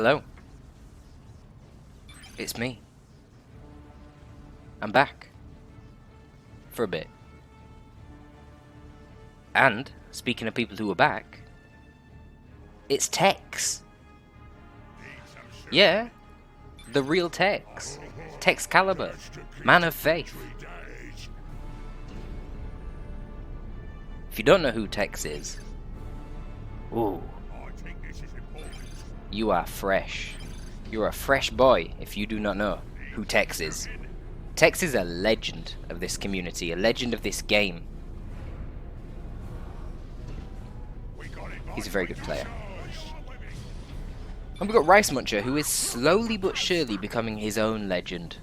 Hello. It's me. I'm back. For a bit. And, speaking of people who are back, it's Tex. Yeah, the real Tex. Texcalibur, man of faith. If you don't know who Tex is, ooh, you are fresh. You're a fresh boy if you do not know who Tex is. Tex is a legend of this community, a legend of this game. He's a very good player. And we've got Ricemuncher, who is slowly but surely becoming his own legend.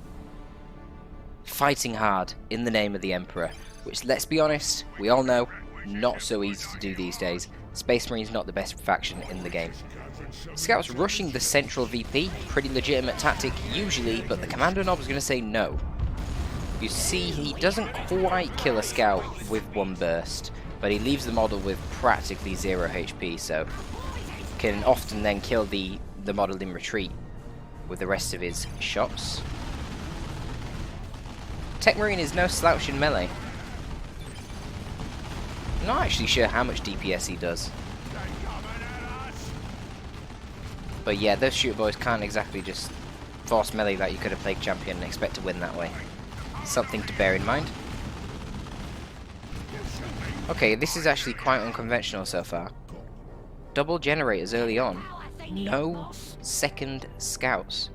Fighting hard in the name of the Emperor, which, let's be honest, we all know, not so easy to do these days. Space Marine's not the best faction in the game. Scouts rushing the central VP, pretty legitimate tactic usually, but the Commander Knob is going to say no. You see, he doesn't quite kill a scout with one burst, but he leaves the model with practically 0 HP, so can often then kill the model in retreat with the rest of his shots. Tech Marine is no slouch in melee. I'm not actually sure how much DPS he does. But yeah, those shooter boys can't exactly just force melee like you could have played champion and expect to win that way. Something to bear in mind. Okay, this is actually quite unconventional so far. Double generators early on. No second scouts.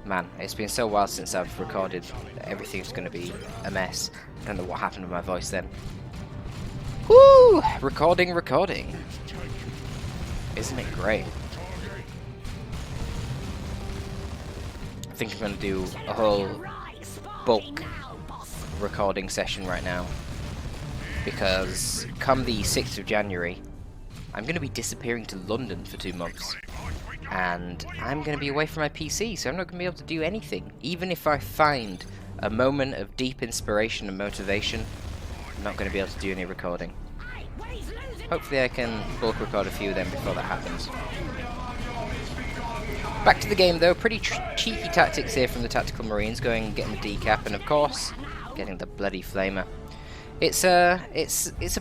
Man, it's been so while since I've recorded that everything's going to be a mess. I don't know what happened with my voice then. Woo! Recording. Isn't it great? I think I'm going to do a whole bulk recording session right now. Because come the 6th of January, I'm going to be disappearing to London for 2 months. And I'm going to be away from my PC, so I'm not going to be able to do anything. Even if I find a moment of deep inspiration and motivation, I'm not going to be able to do any recording. Hopefully I can bulk record a few of them before that happens. Back to the game though, pretty cheeky tactics here from the Tactical Marines, going and getting the decap, and of course, getting the bloody flamer. It's a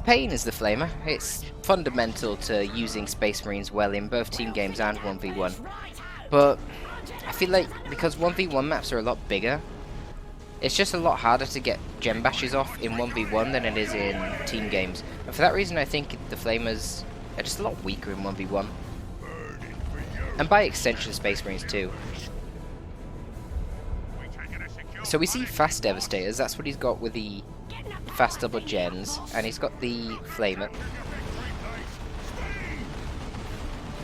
pain as the flamer. It's fundamental to using Space Marines well in both team games and 1v1. But I feel like because 1v1 maps are a lot bigger, it's just a lot harder to get gem bashes off in 1v1 than it is in team games. And for that reason I think the flamers are just a lot weaker in 1v1. And by extension Space Marines too. So we see fast devastators, that's what he's got with the fast double gens, and he's got the flamer,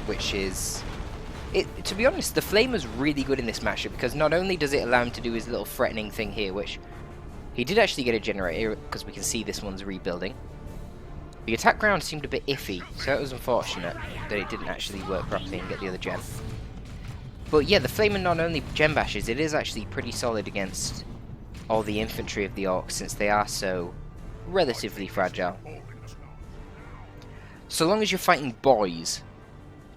which is to be honest, the flamer's really good in this matchup because not only does it allow him to do his little threatening thing here, which he did actually get a generator because we can see this one's rebuilding. The attack ground seemed a bit iffy, so it was unfortunate that it didn't actually work properly and get the other gem. But yeah, the flamer not only gem bashes, it is actually pretty solid against all the infantry of the orcs since they are so relatively fragile. So long as you're fighting boys,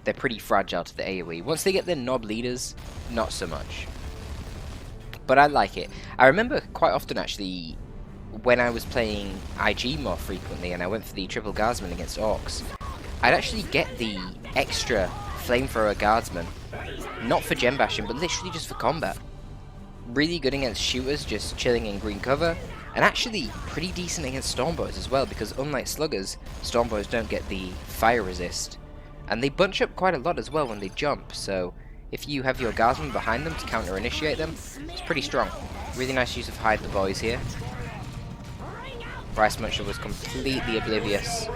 they're pretty fragile to the AoE. Once they get their knob leaders, not so much. But I like it. I remember quite often actually when I was playing IG more frequently and I went for the triple guardsman against orcs, I'd actually get the extra flamethrower guardsman, not for gem bashing but literally just for combat. Really good against shooters, just chilling in green cover, and actually pretty decent against Stormboys as well, because unlike sluggers, Stormboys don't get the fire resist, and they bunch up quite a lot as well when they jump, so if you have your guardsmen behind them to counter-initiate them, it's pretty strong. Really nice use of hide the boys here. Ricemuncher was completely oblivious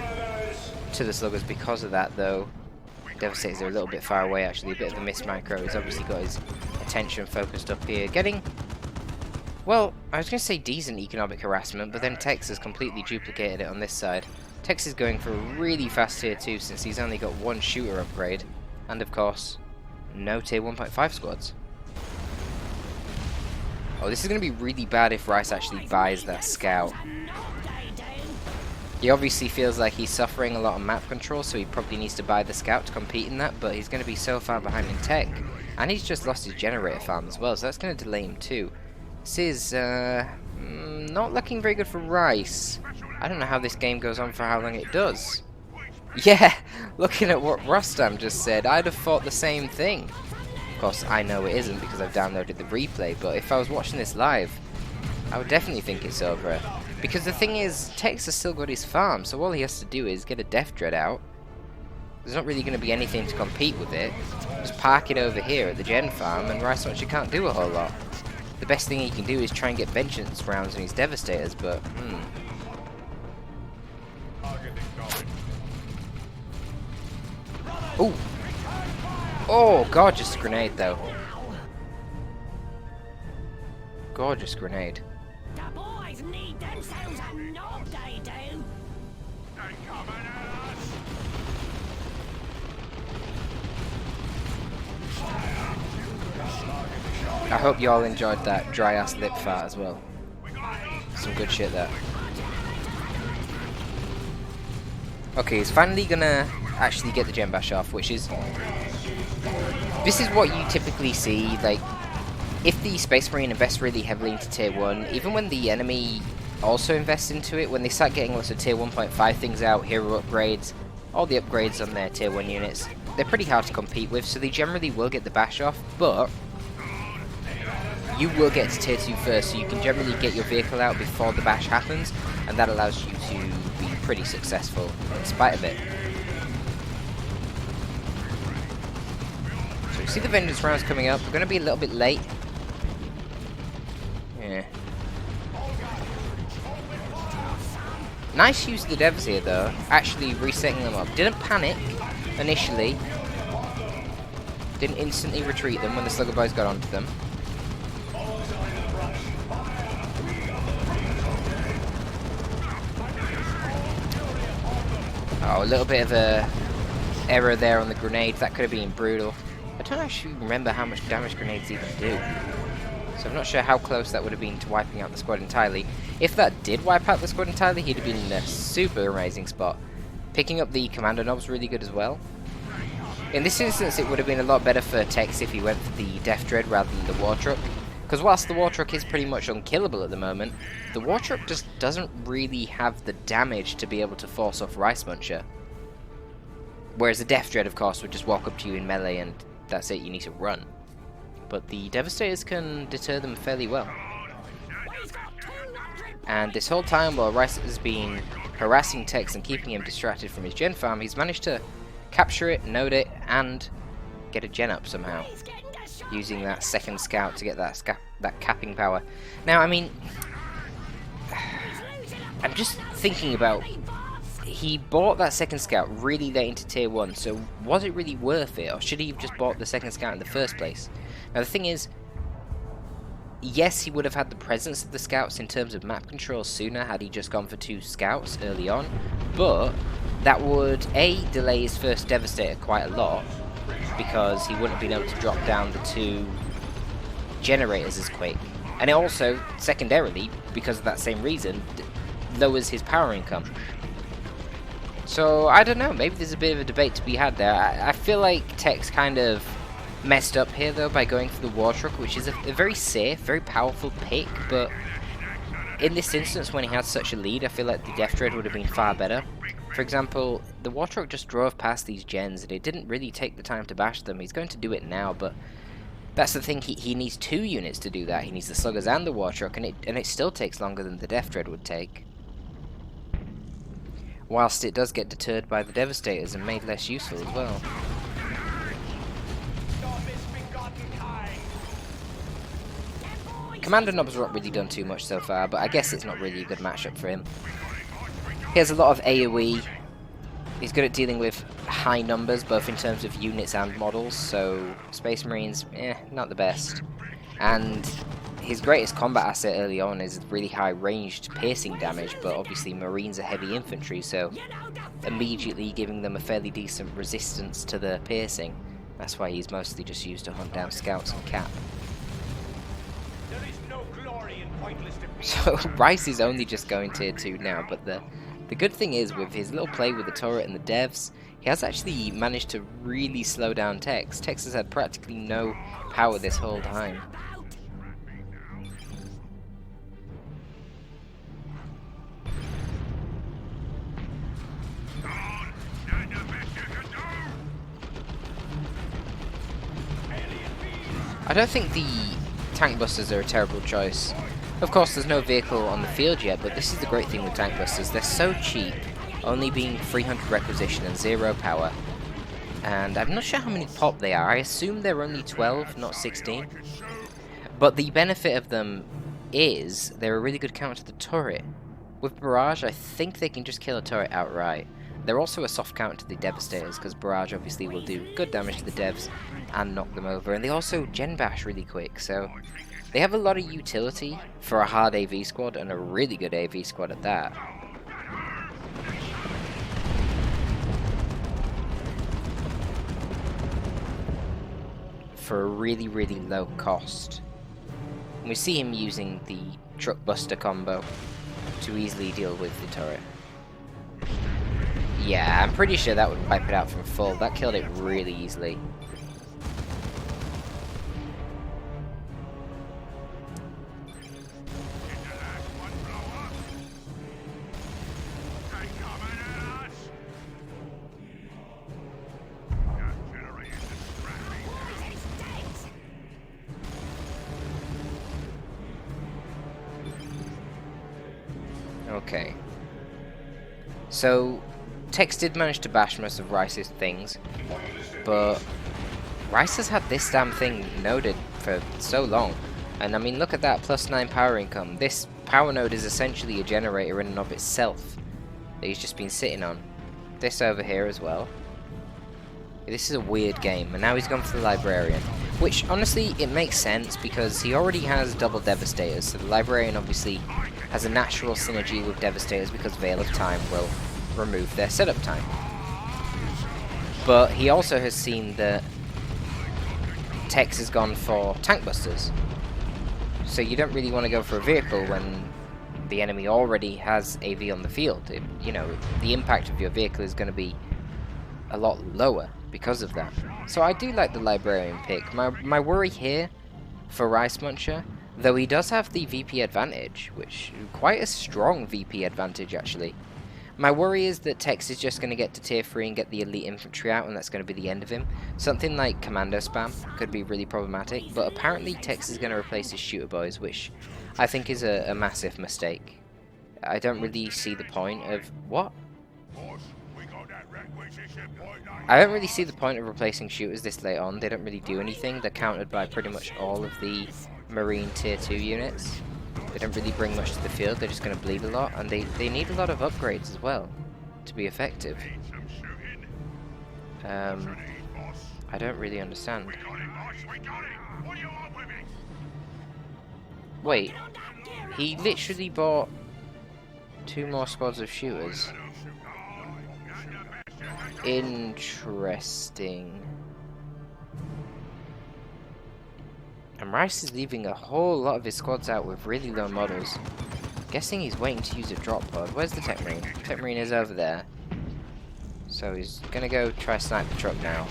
to the sluggers because of that though. Devastators are a little bit far away actually, a bit of a missed micro. He's obviously got his attention focused up here. Getting, well, I was going to say decent economic harassment, but then Tex has completely duplicated it on this side. Tex is going for a really fast tier 2 since he's only got one shooter upgrade, and of course, no tier 1.5 squads. Oh, this is going to be really bad if Rice actually buys that scout. He obviously feels like he's suffering a lot of map control, so he probably needs to buy the scout to compete in that, but he's going to be so far behind in tech. And he's just lost his generator farm as well, so that's going to delay him too. This is not looking very good for Rice. I don't know how this game goes on for how long it does. Yeah, looking at what Rostam just said, I'd have thought the same thing. Of course, I know it isn't because I've downloaded the replay, but if I was watching this live, I would definitely think it's over. Because the thing is, Tex has still got his farm, so all he has to do is get a Death Dread out. There's not really going to be anything to compete with it. Just park it over here at the Gen farm, and Ricemuncher can't do a whole lot. The best thing he can do is try and get vengeance rounds on his Devastators, but Ooh! Oh, gorgeous grenade though. Gorgeous grenade. The boys need themselves a knob, they do. I hope you all enjoyed that dry ass lip fart as well. Some good shit there. Okay, he's finally gonna actually get the Gem Bash off, which is... This is what you typically see, like, if the Space Marine invests really heavily into Tier 1, even when the enemy also invests into it, when they start getting lots of Tier 1.5 things out, hero upgrades, all the upgrades on their Tier 1 units, they're pretty hard to compete with, so they generally will get the Bash off, but you will get to Tier 2 first, so you can generally get your vehicle out before the Bash happens, and that allows you to be pretty successful in spite of it. So you see the Vengeance rounds coming up, we're going to be a little bit late. Yeah. Nice use of the Devastator though, actually resetting them up. Didn't panic initially, didn't instantly retreat them when the Slugger Boys got onto them. Oh, a little bit of a error there on the grenades. That could have been brutal. I don't actually remember how much damage grenades even do, so I'm not sure how close that would have been to wiping out the squad entirely. If that did wipe out the squad entirely, he'd have been in a super amazing spot. Picking up the Commander Knob's really good as well. In this instance, it would have been a lot better for Tex if he went for the Death Dread rather than the War Truck. Because whilst the War Truck is pretty much unkillable at the moment, the War Truck just doesn't really have the damage to be able to force off Ricemuncher. Whereas the Death Dread, of course, would just walk up to you in melee and that's it, you need to run. But the Devastators can deter them fairly well. And this whole time, while Rice has been harassing Tex and keeping him distracted from his gen farm, he's managed to capture it, node it, and get a gen up somehow, using that second scout to get that capping power. Now, I mean, I'm just thinking about, he bought that second scout really late into tier 1, so was it really worth it, or should he have just bought the second scout in the first place? Now the thing is, yes, he would have had the presence of the scouts in terms of map control sooner had he just gone for 2 scouts early on, but that would A, delay his first Devastator quite a lot, because he wouldn't have been able to drop down the 2 generators as quick, and it also, secondarily, because of that same reason, lowers his power income. So, I don't know, maybe there's a bit of a debate to be had there. I feel like Tex kind of messed up here though by going for the War Truck, which is a very safe, very powerful pick, but in this instance when he had such a lead, I feel like the Death Dread would have been far better. For example, the War Truck just drove past these gens and it didn't really take the time to bash them. He's going to do it now, but that's the thing, he needs 2 units to do that. He needs the Sluggers and the War Truck, and it still takes longer than the Death Dread would take. Whilst it does get deterred by the Devastators and made less useful as well. Commander Knob's not really done too much so far, but I guess it's not really a good matchup for him. He has a lot of AoE. He's good at dealing with high numbers, both in terms of units and models, so Space Marines, not the best. And his greatest combat asset early on is really high ranged piercing damage, but obviously Marines are heavy infantry, so immediately giving them a fairly decent resistance to the piercing. That's why he's mostly just used to hunt down scouts and cap. So Rice is only just going tier 2 now, but the The good thing is, with his little play with the turret and the devs, he has actually managed to really slow down Tex. Tex has had practically no power this whole time. I don't think the tank busters are a terrible choice. Of course, there's no vehicle on the field yet, but this is the great thing with tank busters. They're so cheap, only being 300 requisition and 0 power. And I'm not sure how many pop they are. I assume they're only 12, not 16. But the benefit of them is they're a really good counter to the turret. With Barrage, I think they can just kill a turret outright. They're also a soft counter to the Devastators, because Barrage obviously will do good damage to the devs and knock them over. And they also gen bash really quick, so they have a lot of utility for a hard AV squad, and a really good AV squad at that. For a really, really low cost. And we see him using the Truck Buster combo to easily deal with the turret. Yeah, I'm pretty sure that would wipe it out from full. That killed it really easily. Okay. So, Tex did manage to bash most of Rice's things, but Rice has had this damn thing noded for so long. And I mean, look at that, +9 power income. This power node is essentially a generator in and of itself that he's just been sitting on. This over here as well. This is a weird game, and now he's gone for the Librarian. Which, honestly, it makes sense because he already has double Devastators, so the Librarian obviously has a natural synergy with Devastators because Veil of Time will remove their setup time. But he also has seen that Tex has gone for Tank Busters. So you don't really want to go for a vehicle when the enemy already has AV on the field. You know, the impact of your vehicle is going to be a lot lower because of that. So I do like the Librarian pick. My worry here for Ricemuncher, though he does have the VP advantage, which is quite a strong VP advantage actually. My worry is that Tex is just going to get to tier 3 and get the elite infantry out, and that's going to be the end of him. Something like commando spam could be really problematic, but apparently Tex is going to replace his shooter boys, which I think is a massive mistake. I don't really see the point of... What? I don't really see the point of replacing shooters this late on. They don't really do anything. They're countered by pretty much all of the Marine tier 2 units. They don't really bring much to the field. They're just going to bleed a lot, and they need a lot of upgrades as well to be effective. I don't really understand. Wait, he literally bought 2 more squads of shooters. Interesting. And Rice is leaving a whole lot of his squads out with really low models. Guessing he's waiting to use a drop pod. Where's the Tech Marine? Tech Marine is over there. So he's gonna go try snipe the truck now.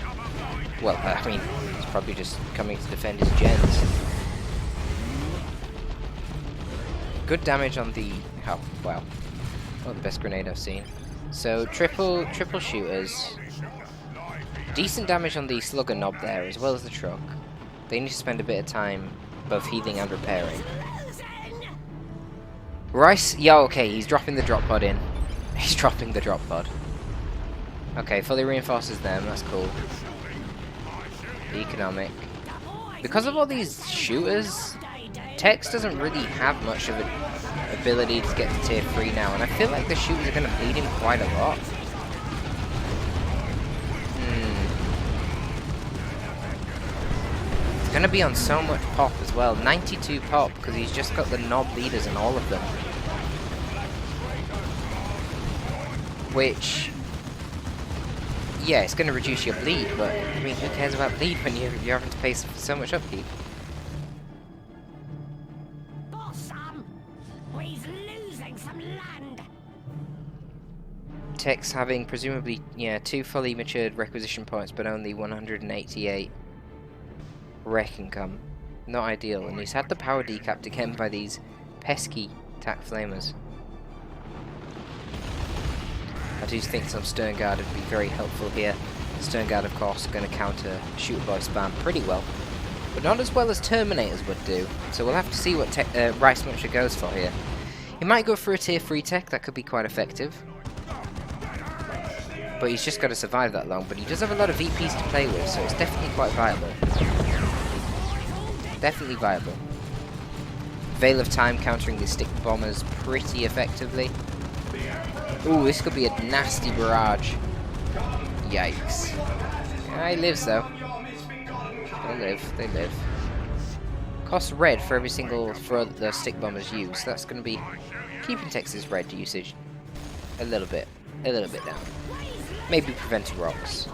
Well, I mean, he's probably just coming to defend his gens. Good damage on the... Oh, wow. Not the best grenade I've seen. So, triple shooters. Decent damage on the slugger knob there, as well as the truck. They need to spend a bit of time both healing and repairing. Rice, yeah, okay, he's dropping the drop pod in. He's dropping the drop pod. Okay, fully reinforces them, that's cool. Economic. Because of all these shooters, Tex doesn't really have much of an ability to get to tier 3 now, and I feel like the shooters are going to bleed him quite a lot. He's going to be on so much pop as well. 92 pop, because he's just got the knob leaders in all of them. Which... yeah, it's going to reduce your bleed, but I mean, who cares about bleed when you're having to pay so much upkeep? Boss Sam, he's losing some land. Tex having presumably, yeah, 2 fully matured requisition points, but only 188 rec income. Not ideal, and he's had the power decapped again by these pesky attack flamers. I do think some Stern Guard would be very helpful here. Stern Guard, of course, going to counter Shooter Boy spam pretty well, but not as well as Terminators would do. So we'll have to see what Ricemuncher goes for here. He might go for a tier 3 tech, that could be quite effective. But he's just got to survive that long, but he does have a lot of VPs to play with, so it's definitely quite viable. Definitely viable. Veil of Time countering the stick bombers pretty effectively. Ooh, this could be a nasty barrage. Yikes. He lives though. They live. Costs red for every single throw that the stick bombers use. That's going to be keeping Tex's red usage a little bit down. Maybe preventing rocks.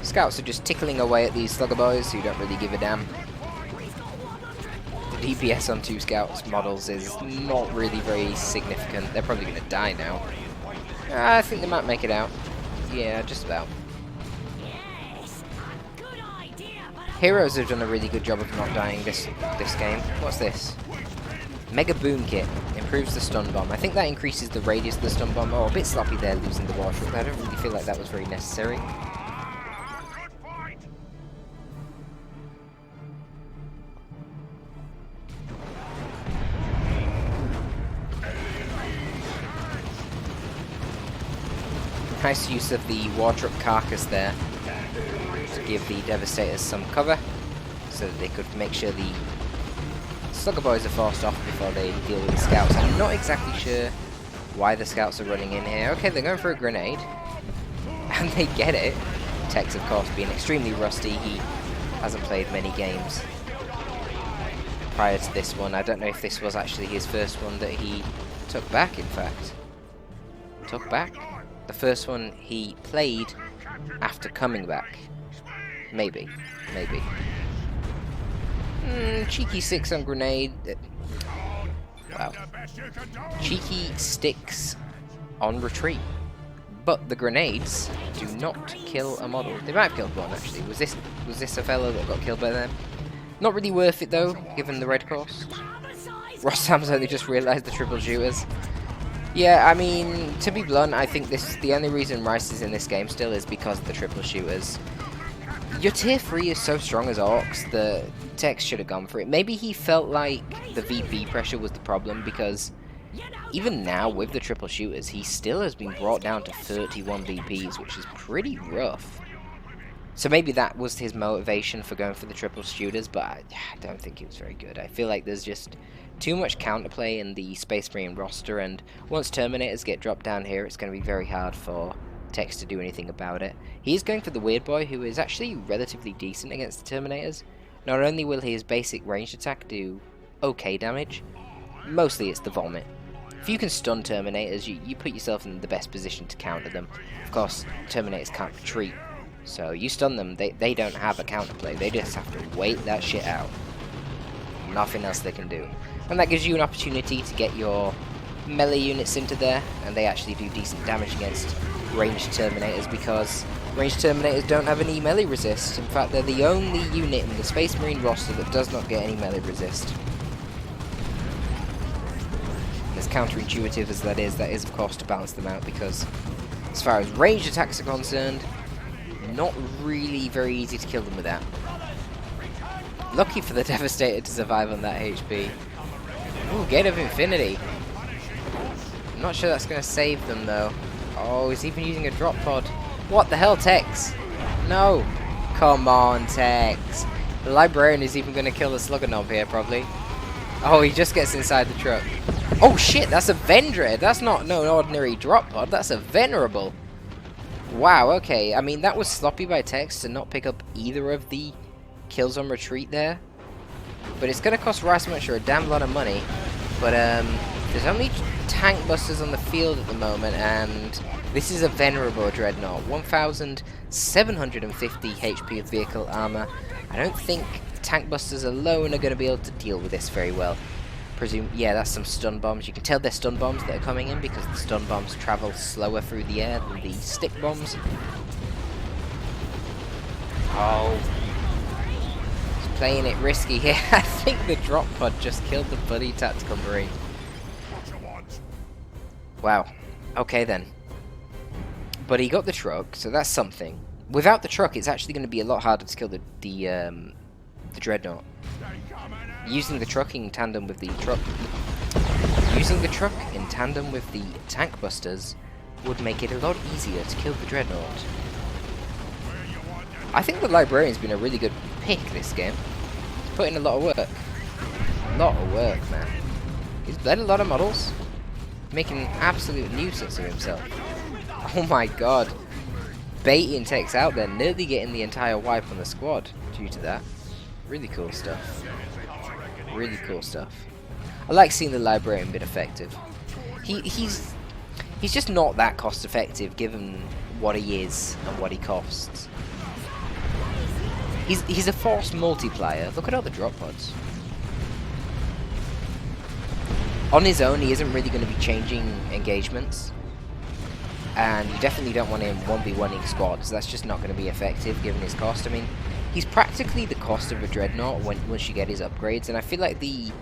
Scouts are just tickling away at these slugger boys who don't really give a damn. The DPS on 2 scouts models is not really very significant. They're probably going to die now. I think they might make it out. Yeah, just about. Heroes have done a really good job of not dying this game. What's this? Mega Boom Kit. Improves the stun bomb. I think that increases the radius of the stun bomb. Oh, a bit sloppy there losing the Warship. I don't really feel like that was very necessary. Nice use of the Wartruck carcass there to give the Devastators some cover so that they could make sure the Slugger Boys are forced off before they deal with the Scouts. I'm not exactly sure why the Scouts are running in here. Okay, they're going for a grenade and they get it. Tex, of course, being extremely rusty. He hasn't played many games prior to this one. I don't know if this was actually his first one that he took back, in fact. Took back? The first one he played after coming back. Maybe. Cheeky 6 on grenade. Wow. Cheeky sticks on retreat. But the grenades do not kill a model. They might have killed one actually. Was this a fellow that got killed by them? Not really worth it though, given the red cost. Rostam's only just realised the triple shooters. Yeah, I mean, to be blunt, I think the only reason Rice is in this game still is because of the triple shooters. Your tier 3 is so strong as Orcs, the Tex should have gone for it. Maybe he felt like the VP pressure was the problem, because even now with the triple shooters, he still has been brought down to 31 VPs, which is pretty rough. So maybe that was his motivation for going for the triple shooters, but I don't think it was very good. I feel like there's just too much counterplay in the Space Marine roster, and once Terminators get dropped down here, it's going to be very hard for Tex to do anything about it. He's going for the Weird Boy, who is actually relatively decent against the Terminators. Not only will his basic ranged attack do okay damage, mostly it's the Vomit. If you can stun Terminators, you put yourself in the best position to counter them. Of course, Terminators can't retreat, so you stun them, they don't have a counterplay, they just have to wait that shit out. Nothing else they can do. And that gives you an opportunity to get your melee units into there, and they actually do decent damage against ranged Terminators, because ranged Terminators don't have any melee resist. In fact, they're the only unit in the Space Marine roster that does not get any melee resist. And as counterintuitive as that is of course to balance them out, because as far as ranged attacks are concerned, not really very easy to kill them with that. Lucky for the Devastator to survive on that HP. Ooh, Gate of Infinity. I'm not sure that's going to save them though. Oh, he's even using a drop pod. What the hell, Tex? No. Come on, Tex. The Librarian is even going to kill the Slugger Knob here, probably. Oh, he just gets inside the truck. Oh shit, that's a Vendread. That's not no ordinary drop pod. That's a Venerable. Wow, okay. I mean, that was sloppy by Tex to not pick up either of the kills on retreat there. But it's going to cost Ricemuncher a damn lot of money. But There's only tank busters on the field at the moment, and this is a venerable dreadnought. 1,750 HP of vehicle armor. I don't think tank busters alone are going to be able to deal with this very well. Yeah, that's some stun bombs. You can tell they're stun bombs that are coming in because the stun bombs travel slower through the air than the stick bombs. Oh, he's playing it risky here. I think the drop pod just killed the bloody tactical marine. Wow. Okay then. But he got the truck, so that's something. Without the truck, it's actually going to be a lot harder to kill the dreadnought. Using the truck in tandem with the tank busters would make it a lot easier to kill the dreadnought. I think the librarian's been a really good pick this game. He's put in a lot of work. A lot of work, man. He's led a lot of models, making an absolute nuisance of himself. Oh my god. Baiting techs out there, nearly getting the entire wipe on the squad due to that. Really cool stuff. Really cool stuff. I like seeing the librarian bit effective. He's just not that cost effective given what he is and what he costs. He's a force multiplier. Look at all the drop pods. On his own, he isn't really going to be changing engagements. And you definitely don't want him 1v1ing squads. That's just not going to be effective given his cost. I mean, he's practically the cost of a dreadnought once you get his upgrades. And I feel like the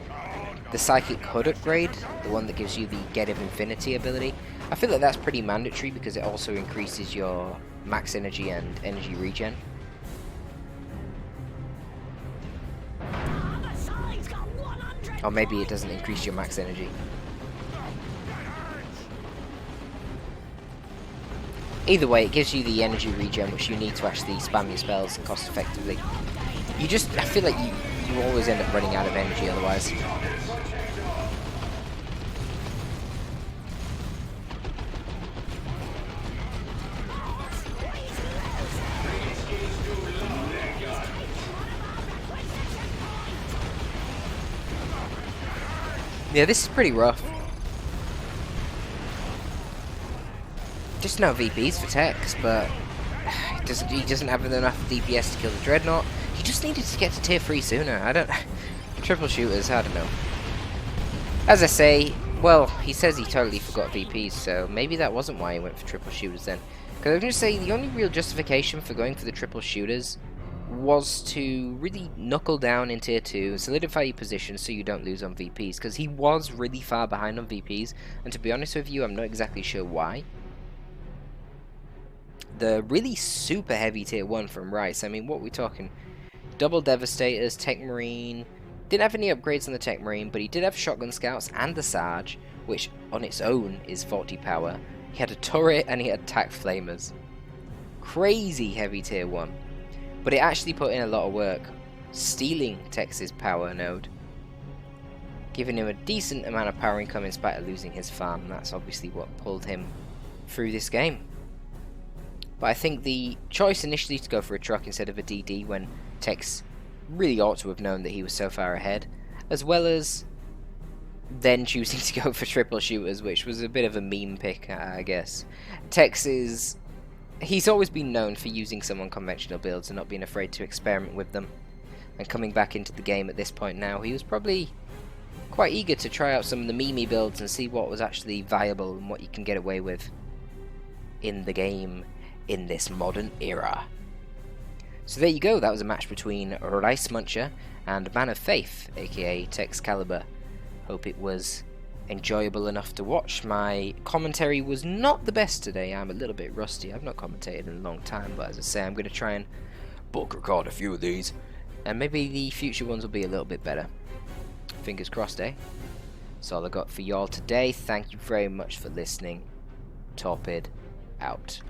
Psychic Hood upgrade, the one that gives you the Get of Infinity ability, I feel like that's pretty mandatory because it also increases your max energy and energy regen. Or maybe it doesn't increase your max energy. Either way, it gives you the energy regen which you need to actually spam your spells cost effectively. I feel like you always end up running out of energy otherwise. Yeah, this is pretty rough. Just no VPs for Tex, but he doesn't have enough DPS to kill the Dreadnought. He just needed to get to tier 3 sooner. Triple shooters, I don't know. As I say, well, he says he totally forgot VPs, so maybe that wasn't why he went for triple shooters then. Because I was going to say, the only real justification for going for the triple shooters was to really knuckle down in tier 2, solidify your position so you don't lose on VPs, because he was really far behind on VPs, and to be honest with you, I'm not exactly sure why. The really super heavy tier 1 from Rice, I mean, what are we talking? Double Devastators, Tech Marine, didn't have any upgrades on the Tech Marine, but he did have Shotgun Scouts and the Sarge, which on its own is 40 power. He had a turret and he had Attack Flamers. Crazy heavy tier 1. But it actually put in a lot of work, stealing Tex's power node, giving him a decent amount of power income in spite of losing his farm. That's obviously what pulled him through this game. But I think the choice initially to go for a truck instead of a DD when Tex really ought to have known that he was so far ahead, as well as then choosing to go for triple shooters, which was a bit of a meme pick, I guess. Tex is... he's always been known for using some unconventional builds and not being afraid to experiment with them. And coming back into the game at this point now, he was probably quite eager to try out some of the meme builds and see what was actually viable and what you can get away with in the game in this modern era. So there you go, that was a match between Ricemuncher and Man of Faith, aka Texcalibur. Hope it was enjoyable enough to watch. My commentary was not the best today. I'm a little bit rusty. I've not commentated in a long time, but as I say, I'm going to try and bulk record a few of these, and maybe the future ones will be a little bit better. Fingers crossed, eh? That's all I got for y'all today. Thank you very much for listening. Torpid out.